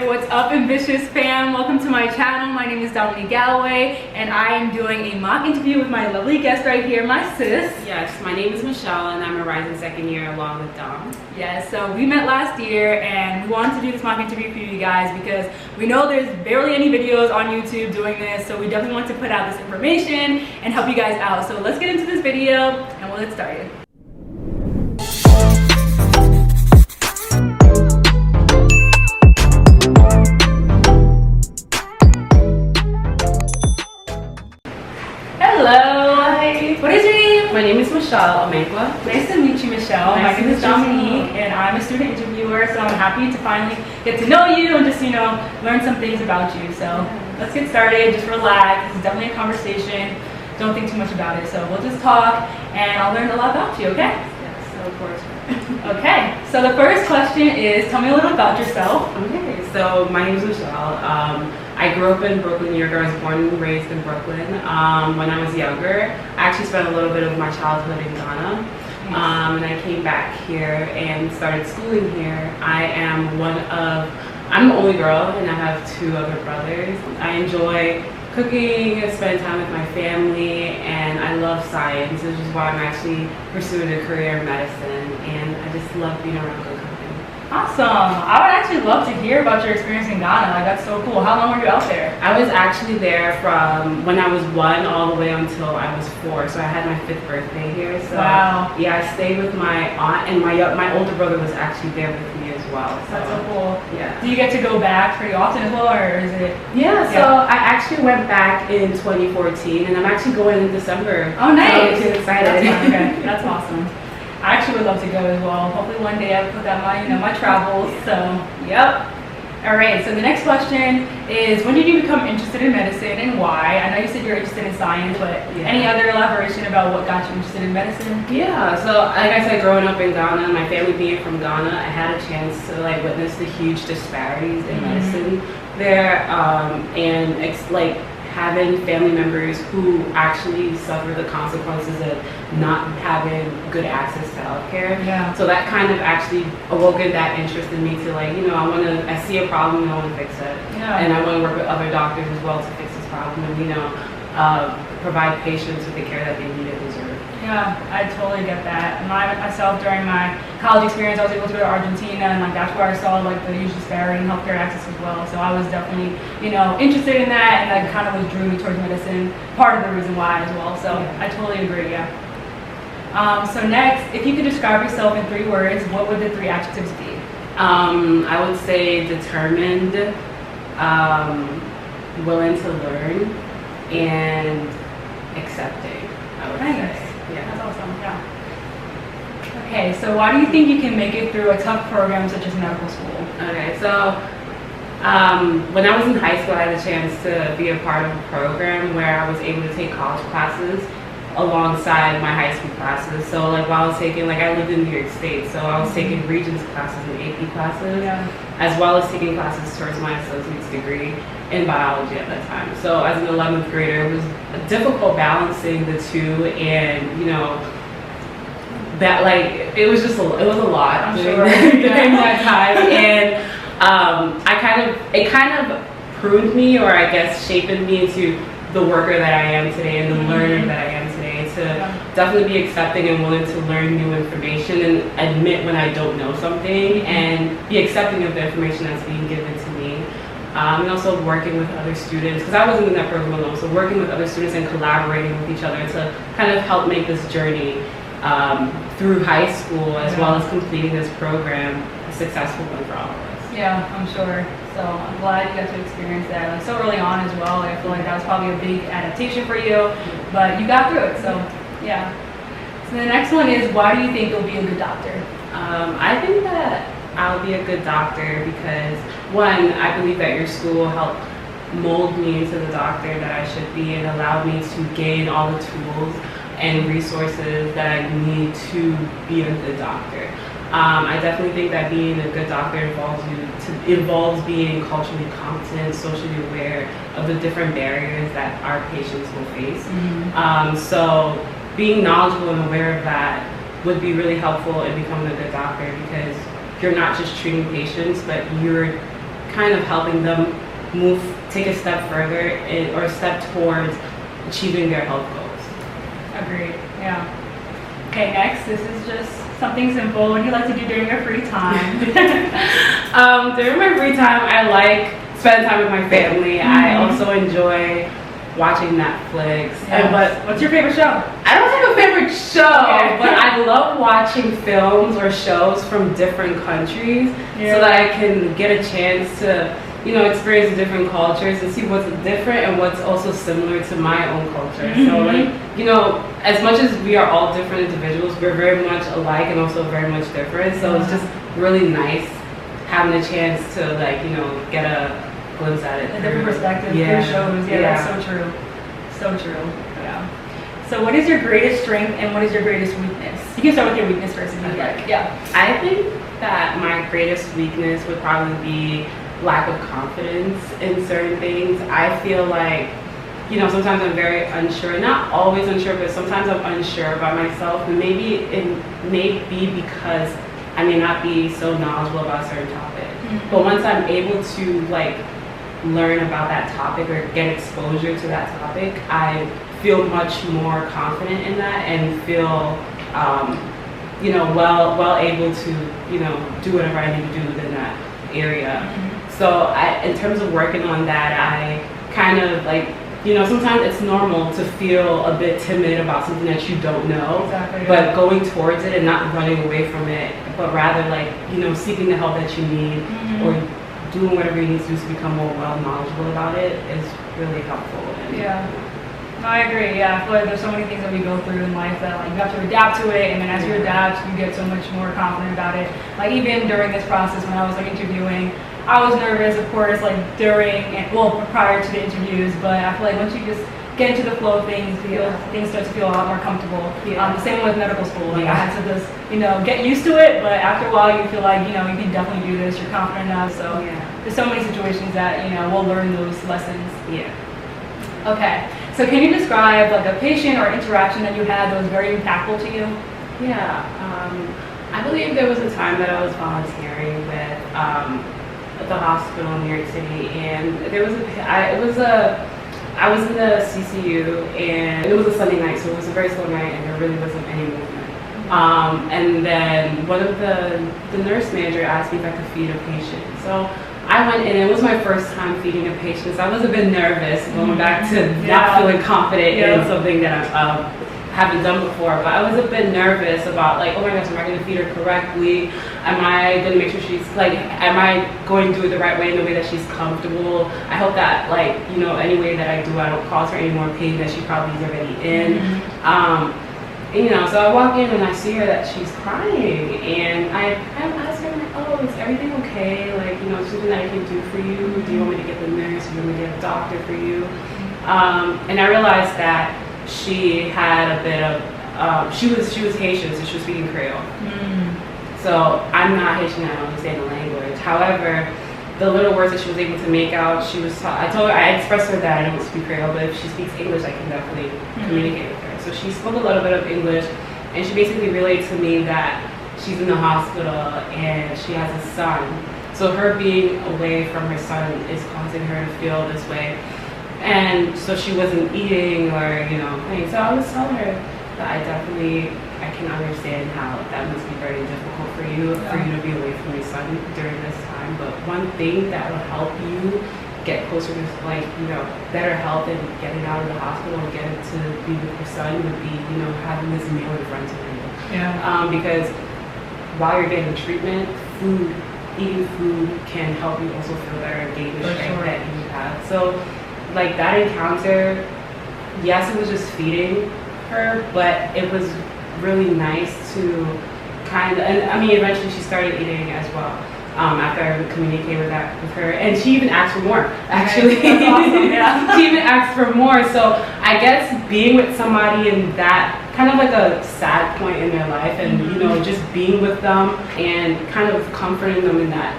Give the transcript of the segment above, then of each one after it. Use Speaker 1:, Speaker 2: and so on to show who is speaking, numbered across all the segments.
Speaker 1: What's up, Ambitious fam? Welcome to my channel. My name is Dominique Galloway and I am doing a mock interview with my lovely guest right here, my sis.
Speaker 2: Yes, my name is Michelle and I'm a rising second year along with Dom.
Speaker 1: Yes, so we met last year and we wanted to do this mock interview for you guys because we know there's barely any videos on YouTube doing this, so we definitely want to put out this information and help you guys out. So let's get into this video and we'll get started. Hello.
Speaker 2: Hi.
Speaker 1: What is your name?
Speaker 2: My name is Michelle Amankwa.
Speaker 1: Nice to meet you, Michelle.
Speaker 2: Nice
Speaker 1: My name is
Speaker 2: to meet you.
Speaker 1: Dominique, and I'm a student interviewer, so I'm happy to finally get to know you and just, learn some things about you. So let's get started. Just relax. This is definitely a conversation. Don't think too much about it. So we'll just talk, and I'll learn a lot about you, okay?
Speaker 2: Yes, of course.
Speaker 1: Okay. So the first question is, tell me a little about yourself.
Speaker 2: Okay, so my name is Michelle. I grew up in Brooklyn, New York. I was born and raised in Brooklyn. When I was younger, I actually spent a little bit of my childhood in Ghana. And I came back here and started schooling here. I'm the only girl and I have two other brothers. I enjoy cooking, spending time with my family, and I love science, which is why I'm actually pursuing a career in medicine, and I just love being around good company.
Speaker 1: Awesome. I would actually love to hear about your experience in Ghana. Like, that's so cool. How long were you out there?
Speaker 2: I was actually there from when I was 1 all the way until I was 4, so I had my 5th birthday here. So
Speaker 1: wow.
Speaker 2: Yeah, I stayed with my aunt, and my older brother was actually there with me as well. So,
Speaker 1: that's so cool.
Speaker 2: Yeah.
Speaker 1: Do you get to go back pretty often as well, or is it?
Speaker 2: Yeah, so I actually went back in 2014, and I'm actually going in December.
Speaker 1: Oh, nice.
Speaker 2: So I'm excited.
Speaker 1: That's fun. Okay. That's awesome. I actually would love to go as well. Hopefully one day I'll put that my travels. So, yep. All right. So the next question is, when did you become interested in medicine and why? I know you said you're interested in science, but any other elaboration about what got you interested in medicine?
Speaker 2: Yeah. So like I said, growing up in Ghana, my family being from Ghana, I had a chance to witness the huge disparities in medicine there, and having family members who actually suffer the consequences of not having good access to healthcare.
Speaker 1: Yeah.
Speaker 2: So that kind of actually awoken that interest in me to I see a problem and I want to fix it.
Speaker 1: Yeah.
Speaker 2: And I want to work with other doctors as well to fix this problem and provide patients with the care that they need and deserve.
Speaker 1: Yeah, I totally get that. Myself, during my college experience, I was able to go to Argentina, and that's where I saw the huge disparity in healthcare access as well. So I was definitely, interested in that, and that kind of was drew me towards medicine. Part of the reason why as well. So I totally agree. Yeah. So next, if you could describe yourself in 3 words, what would the 3 adjectives be?
Speaker 2: I would say determined, willing to learn, and accepting. I would say.
Speaker 1: Yeah, that's awesome. Yeah. Okay, so why do you think you can make it through a tough program such as medical school?
Speaker 2: Okay, so when I was in high school, I had a chance to be a part of a program where I was able to take college classes alongside my high school classes. So while I was taking, I lived in New York State, so I was taking Regents classes and AP classes, as well as taking classes towards my associate's degree in biology at that time. So as an 11th grader, it was difficult balancing the two, and it was a lot.
Speaker 1: I'm
Speaker 2: during,
Speaker 1: sure.
Speaker 2: during that time, and it kind of pruned me, or I guess shaped me into the worker that I am today and the learner that I am today. To definitely be accepting and willing to learn new information and admit when I don't know something, and be accepting of the information that's being given to me. And also working with other students, because I wasn't in that program alone, so working with other students and collaborating with each other to kind of help make this journey through high school, as well as completing this program a successful one for all of us.
Speaker 1: Yeah, I'm sure. So I'm glad you got to experience that so early on as well. I feel like that was probably a big adaptation for you, but you got through it. So yeah. So the next one is, why do you think you'll be a good doctor?
Speaker 2: I think that I'll be a good doctor because, one, I believe that your school helped mold me into the doctor that I should be, and allowed me to gain all the tools and resources that I need to be a good doctor. I definitely think that being a good doctor involves being culturally competent, socially aware of the different barriers that our patients will face. So being knowledgeable and aware of that would be really helpful in becoming a good doctor, because you're not just treating patients, but you're kind of helping them take a step further or a step towards achieving their health goals.
Speaker 1: Agreed. Yeah. Okay, next, this is just something simple. What do you like to do during your free time?
Speaker 2: During my free time, I like spend time with my family. I also enjoy watching Netflix.
Speaker 1: Yeah. But what's your favorite show?
Speaker 2: I don't have a favorite show, but I love watching films or shows from different countries so that I can get a chance to, experience the different cultures and see what's different and what's also similar to my own culture. So as much as we are all different individuals, we're very much alike and also very much different. So it's just really nice having a chance to get a glimpse at it.
Speaker 1: A different perspective through shows. That's so true. So true. Yeah. So what is your greatest strength and what is your greatest weakness? You can start with your weakness first if you'd like. Yeah.
Speaker 2: I think that my greatest weakness would probably be lack of confidence in certain things. I feel like, sometimes I'm very unsure, not always unsure, but sometimes I'm unsure about myself. And maybe it may be because I may not be so knowledgeable about a certain topic. But once I'm able to learn about that topic or get exposure to that topic, I feel much more confident in that and feel, well able to, do whatever I need to do within that area. So in terms of working on that, I kind of sometimes it's normal to feel a bit timid about something that you don't know, but going towards it and not running away from it, but rather seeking the help that you need or doing whatever you need to do to become more knowledgeable about it is really helpful.
Speaker 1: No, I agree. Yeah, I feel like there's so many things that we go through in life that you have to adapt to it, and then as you adapt, you get so much more confident about it. Even during this process when I was interviewing, I was nervous, of course, prior to the interviews, but I feel like once you just get into the flow of things, things start to feel a lot more comfortable. The same with medical school. I had to just, get used to it, but after a while you feel like, you can definitely do this, you're confident enough. So there's so many situations that, we'll learn those lessons. Okay, so can you describe a patient or interaction that you had that was very impactful to you?
Speaker 2: I believe there was a time that I was volunteering with at the hospital in New York City, and there was I was in the CCU, and it was a Sunday night, so it was a very slow night, and there really wasn't any movement. And then one of the nurse manager asked me if I could feed a patient. So I went in, it was my first time feeding a patient, so I was a bit nervous, going back to not feeling confident in something that I haven't done before, but I was a bit nervous about oh my gosh, am I going to feed her correctly? Am I going to make sure she's am I going to do it the right way, in the way that she's comfortable? I hope that any way that I do, I don't cause her any more pain that she probably is already in. So I walk in and I see her that she's crying, and I kind of ask her, oh, is everything okay? Something that I can do for you? Do you want me to get the nurse? Do you want me to get a doctor for you? And I realized that she had a bit of, she was Haitian, so she was speaking Creole. So I'm not Haitian, I don't understand the language. However, the little words that she was able to make out, I expressed to her that I don't speak Creole, but if she speaks English, I can definitely communicate with her. So she spoke a little bit of English, and she basically relayed to me that she's in the hospital and she has a son. So her being away from her son is causing her to feel this way. And so she wasn't eating or, playing. So I was telling her that I can understand how that must be very difficult for you to be away from your son during this time. But one thing that will help you get closer to better health and getting out of the hospital and getting to be with your son would be, having this meal in front of you. Because while you're getting treatment, eating food can help you also feel better and gain the strength that you have. So that encounter, yes, it was just feeding her, but it was really nice to eventually she started eating as well. After I communicated with her, and she even asked for more. Actually,
Speaker 1: that's awesome.
Speaker 2: She even asked for more. So I guess being with somebody in that kind of a sad point in their life, and just being with them and kind of comforting them in that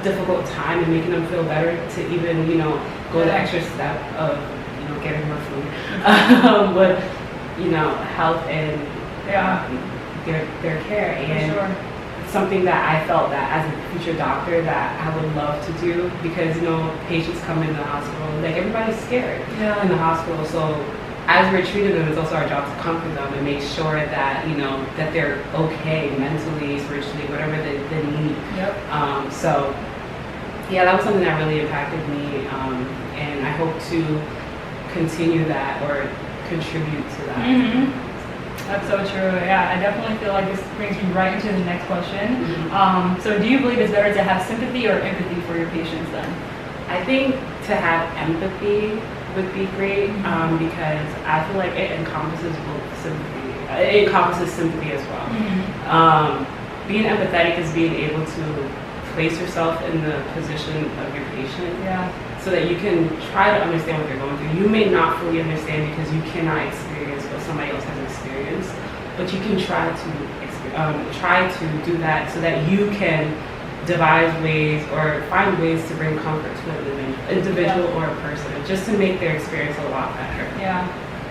Speaker 2: difficult time and making them feel better to even go the extra step of getting more food, but health and their care. And something that I felt that as a future doctor that I would love to do, because patients come in the hospital, like everybody's scared in the hospital. So as we're treating them, it's also our job to comfort them and make sure that that they're okay mentally, spiritually, whatever they need. So yeah, that was something that really impacted me, and I hope to continue that or contribute to that.
Speaker 1: That's so true. Yeah, I definitely feel like this brings me right into the next question. So do you believe it's better to have sympathy or empathy for your patients then?
Speaker 2: I think to have empathy would be great, because I feel like it encompasses both sympathy. It encompasses sympathy as well. Being empathetic is being able to place yourself in the position of your patient, so that you can try to understand what they're going through. You may not fully understand because you cannot experience what somebody else has experienced, but you can try to do that so that you can devise ways or find ways to bring comfort to an individual or a person, just to make their experience a lot better.
Speaker 1: Yeah,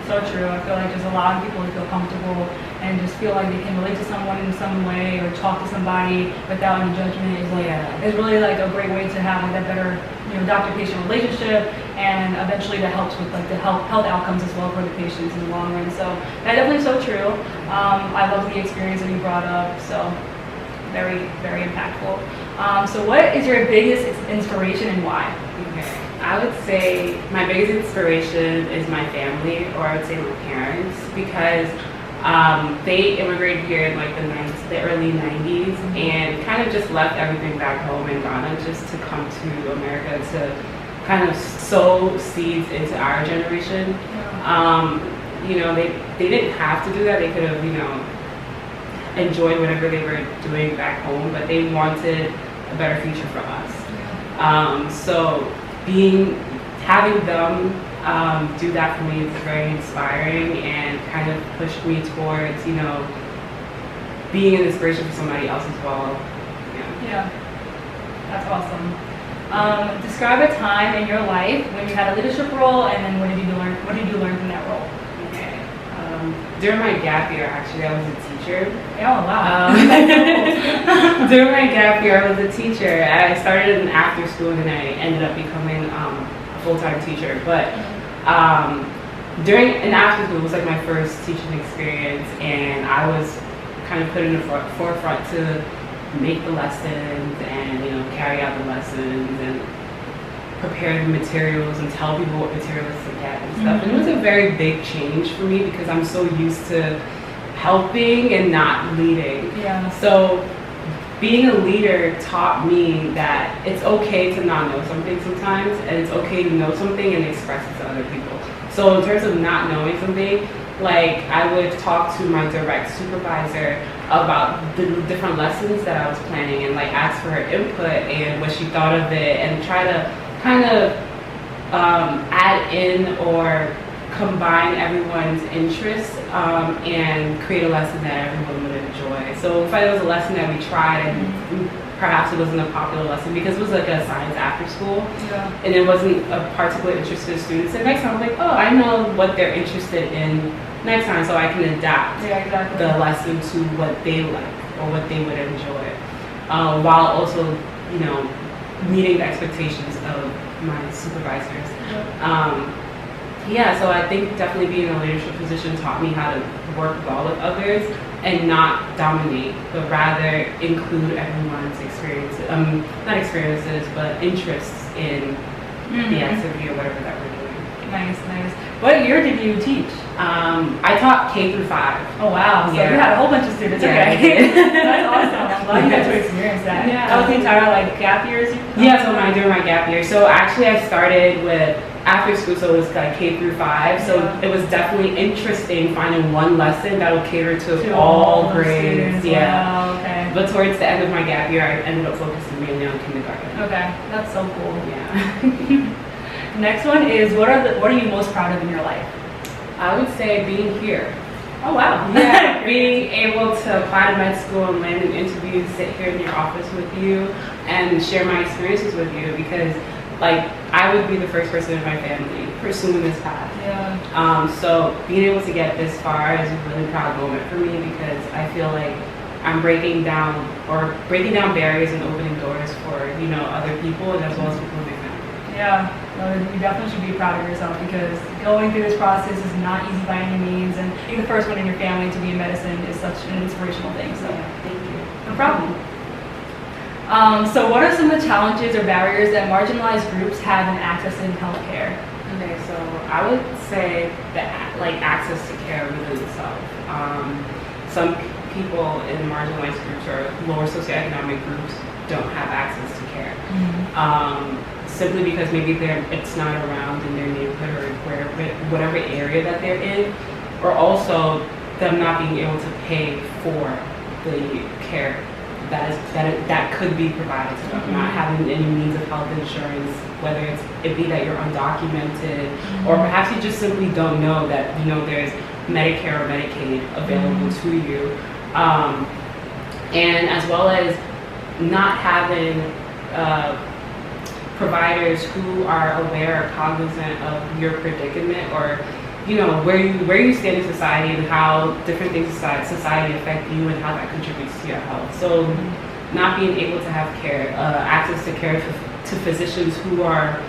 Speaker 1: so true. I feel like there's a lot of people who feel comfortable and just feel like they can relate to someone in some way or talk to somebody without any judgment. It's really like a great way to have like that better doctor-patient relationship, and eventually that helps with like the health outcomes as well for the patients in the long run. So that's definitely so true. I love the experience that you brought up. So very, very impactful. So what is your biggest inspiration and why?
Speaker 2: Okay. I would say my biggest inspiration is my family, or I would say my parents, because they immigrated here in like the early 90s and kind of just left everything back home in Ghana just to come to America to kind of sow seeds into our generation. They didn't have to do that. They could have, enjoyed whatever they were doing back home, but they wanted a better future for us. So having them do that for me is very inspiring and kind of pushed me towards, being an inspiration for somebody else as well.
Speaker 1: Yeah, that's awesome. Describe a time in your life when you had a leadership role, and then what did you learn from that role?
Speaker 2: Okay. During my gap year, actually, I was a teacher.
Speaker 1: Oh, wow.
Speaker 2: During my gap year, I was a teacher. I started in after school, and then I ended up becoming a full-time teacher. But during an after school, it was like my first teaching experience, and I was kind of put in the forefront to make the lessons and carry out the lessons and prepare the materials and tell people what materials to get and stuff. And it was a very big change for me because I'm so used to helping and not leading. So being a leader taught me that it's okay to not know something sometimes, and it's okay to know something and express it to other people. So in terms of not knowing something, like I would talk to my direct supervisor about the different lessons that I was planning and like ask for her input and what she thought of it, and try to kind of add in or combine everyone's interests and create a lesson that everyone would enjoy. So if it was a lesson that we tried and perhaps it wasn't a popular lesson because it was like a science after school and it wasn't a particularly interested students, and next time I'm like, oh, I know what they're interested in next time, so I can adapt the lesson to what they like or what they would enjoy, while also meeting the expectations of my supervisors. So I think definitely being in a leadership position taught me how to work well with others and not dominate, but rather include everyone's experiences, not experiences, but interests in the activity or whatever that we're doing.
Speaker 1: Nice. What year did you teach?
Speaker 2: I taught K through 5.
Speaker 1: Oh wow, so you had a whole bunch of students. Okay. That's awesome. I'm glad you got to experience that. That was the entire gap years?
Speaker 2: During my gap year. So actually I started with after school, so it was like K through 5. So it was definitely interesting finding one lesson that would cater to all grades.
Speaker 1: Wow, okay.
Speaker 2: But towards the end of my gap year, I ended up focusing mainly on kindergarten.
Speaker 1: Okay, that's so cool.
Speaker 2: Yeah.
Speaker 1: Next one is what are you most proud of in your life?
Speaker 2: I would say being here.
Speaker 1: Oh wow.
Speaker 2: Yeah, being able to apply to med school and land an interview, sit here in your office with you and share my experiences with you, because I would be the first person in my family pursuing this path. So being able to get this far is a really proud moment for me, because I feel like I'm breaking down barriers and opening doors for, you know, other people and as well as people in my family.
Speaker 1: Yeah, no, you definitely should be proud of yourself because going through this process is not easy by any means, and being the first one in your family to be in medicine is such an inspirational thing. So,
Speaker 2: Thank you.
Speaker 1: no problem. So what are some of the challenges or barriers that marginalized groups have in accessing healthcare?
Speaker 2: Okay, so I would say that like access to care within itself. Some people in marginalized groups or lower socioeconomic groups don't have access to care. Simply because maybe it's not around in their neighborhood or whatever area that they're in, or also them not being able to pay for the care that could be provided to them, not having any means of health insurance, whether it be that you're undocumented, or perhaps you just simply don't know that, you know, there's Medicare or Medicaid available to you, and as well as not having providers who are aware or cognizant of your predicament, or you know where you stand in society and how different things in society affect you and how that contributes to your health. So not being able to have care, access to care to physicians who are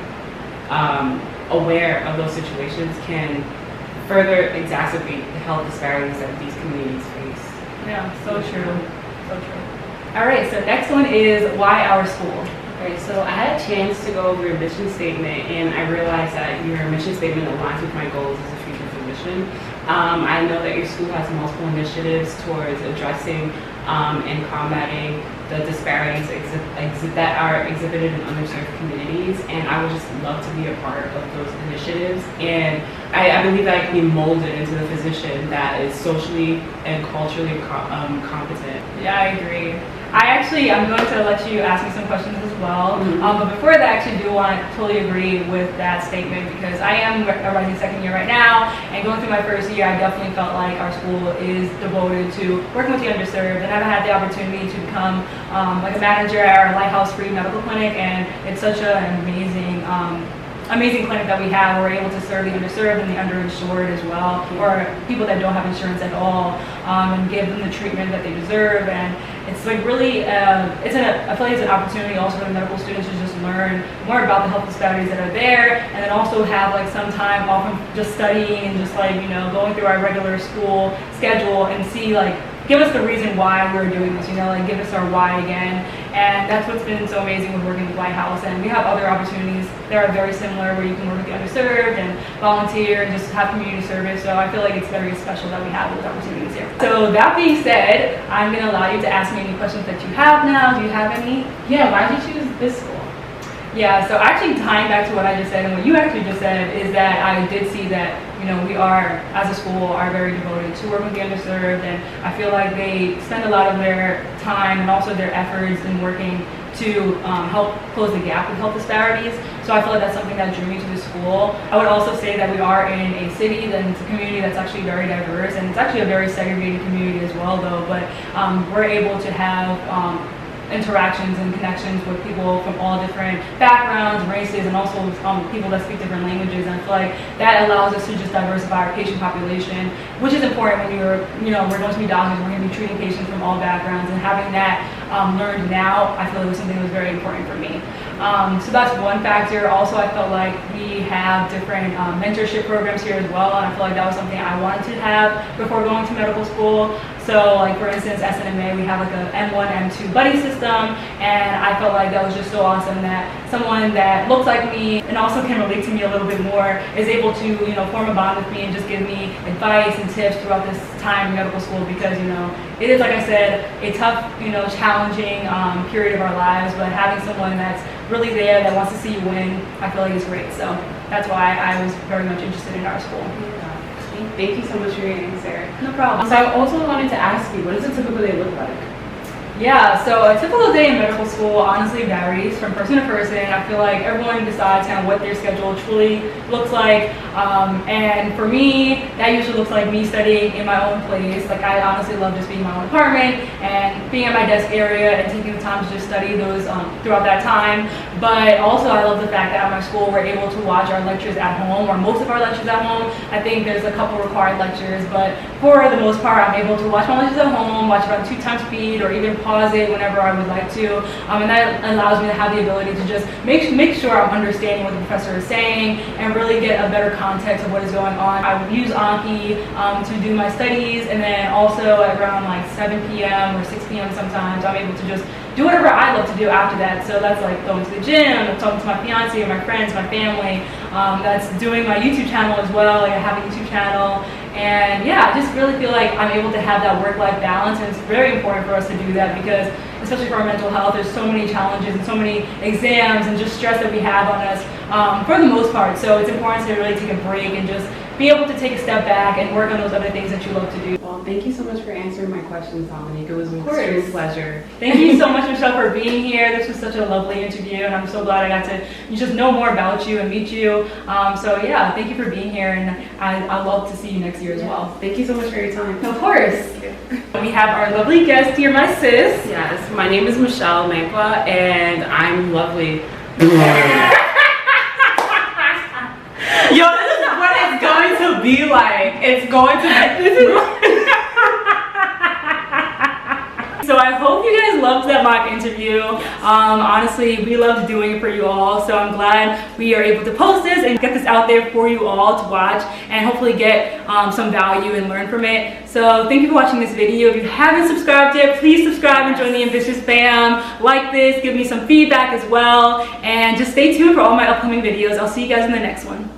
Speaker 2: aware of those situations can further exacerbate the health disparities that these communities face.
Speaker 1: Yeah, so true, so true. All right, so next one is why our school?
Speaker 2: Okay, so I had a chance to go over your mission statement, and I realized that your mission statement aligns with my goals as a future physician. I know that your school has multiple initiatives towards addressing and combating the disparities that are exhibited in underserved communities, and I would just love to be a part of those initiatives. And I believe that I can be molded into the physician that is socially and culturally competent.
Speaker 1: Yeah, I agree. I'm going to let you ask me some questions as well. But before that, I actually do want to totally agree with that statement because I am a rising second year right now, and going through my first year, I definitely felt like our school is devoted to working with the underserved, and I've had the opportunity to become like a manager at our Lighthouse Free Medical Clinic, and it's such an amazing clinic that we have. We're able to serve the underserved and the underinsured as well, or people that don't have insurance at all, and give them the treatment that they deserve. And it's like really, I feel like it's an opportunity also for the medical students to just learn more about the health disparities that are there, and then also have like some time off from just studying and just like, you know, going through our regular school schedule and see like, give us the reason why we're doing this, you know, like give us our why again. And that's what's been so amazing with working with Lighthouse. And we have other opportunities that are very similar where you can work with the underserved and volunteer and just have community service. So I feel like it's very special that we have those opportunities here. So that being said, I'm going to allow you to ask me any questions that you have now. Do you have any?
Speaker 2: Yeah, why did you choose this school?
Speaker 1: Yeah, so actually tying back to what I just said and what you actually just said is that I did see that, you know, we are, as a school, are very devoted to working with the underserved, and I feel like they spend a lot of their time and also their efforts in working to help close the gap with health disparities. So I feel like that's something that drew me to the school. I would also say that we are in a city, and it's a community that's actually very diverse, and it's actually a very segregated community as well though, but we're able to have interactions and connections with people from all different backgrounds, races, and also people that speak different languages. And I feel like that allows us to just diversify our patient population, which is important when we're going to be doctors, we're going to be treating patients from all backgrounds, and having that learned now, I feel like was something that was very important for me. So that's one factor. Also, I felt like we have different mentorship programs here as well, and I feel like that was something I wanted to have before going to medical school. So like for instance, SNMA, we have like a M1, M2 buddy system, and I felt like that was just so awesome that someone that looks like me and also can relate to me a little bit more is able to, you know, form a bond with me and just give me advice and tips throughout this time in medical school, because, you know, it is, like I said, a tough, you know, challenging period of our lives, but having someone that's really there that wants to see you win, I feel like is great. So that's why I was very much interested in our school.
Speaker 2: Thank you so much for your answer.
Speaker 1: No problem.
Speaker 2: So I also wanted to ask you, what does a typical day look like?
Speaker 1: Yeah, so a typical day in medical school honestly varies from person to person. I feel like everyone decides kind of what their schedule truly looks like. And for me, that usually looks like me studying in my own place. Like I honestly love just being in my own apartment and being at my desk area and taking the time to just study those throughout that time. But also I love the fact that at my school we're able to watch our lectures at home, or most of our lectures at home. I think there's a couple required lectures, but for the most part I'm able to watch my lectures at home, watch about 2 times speed, or even pause it whenever I would like to, and that allows me to have the ability to just make sure I'm understanding what the professor is saying and really get a better context of what is going on. I would use Anki to do my studies, and then also at around like 7 p.m. or 6 p.m. sometimes I'm able to just do whatever I love to do after that. So that's like going to the gym, talking to my fiance, my friends, my family. That's doing my YouTube channel as well. Like I have a YouTube channel. And yeah, I just really feel like I'm able to have that work-life balance, and it's very important for us to do that because, especially for our mental health, there's so many challenges and so many exams and just stress that we have on us for the most part. So it's important to really take a break and just be able to take a step back and work on those other things that you love to do.
Speaker 2: Well, thank you so much for answering my questions, Dominique. It was an extreme pleasure.
Speaker 1: Thank you so much, Michelle, for being here. This was such a lovely interview, and I'm so glad I got to just know more about you and meet you. So yeah, thank you for being here, and I love to see you next year as well.
Speaker 2: Thank you so much for your time.
Speaker 1: Of course. We have our lovely guest here, my sis.
Speaker 2: Yes, my name is Michelle Mankwa, and I'm lovely. Yo, this is what it's going to be like. It's going to be.
Speaker 1: So I hope you guys loved that mock interview. Honestly, we loved doing it for you all. So I'm glad we are able to post this and get this out there for you all to watch and hopefully get some value and learn from it. So thank you for watching this video. If you haven't subscribed yet, please subscribe and join the Ambitious fam. Like this, give me some feedback as well. And just stay tuned for all my upcoming videos. I'll see you guys in the next one.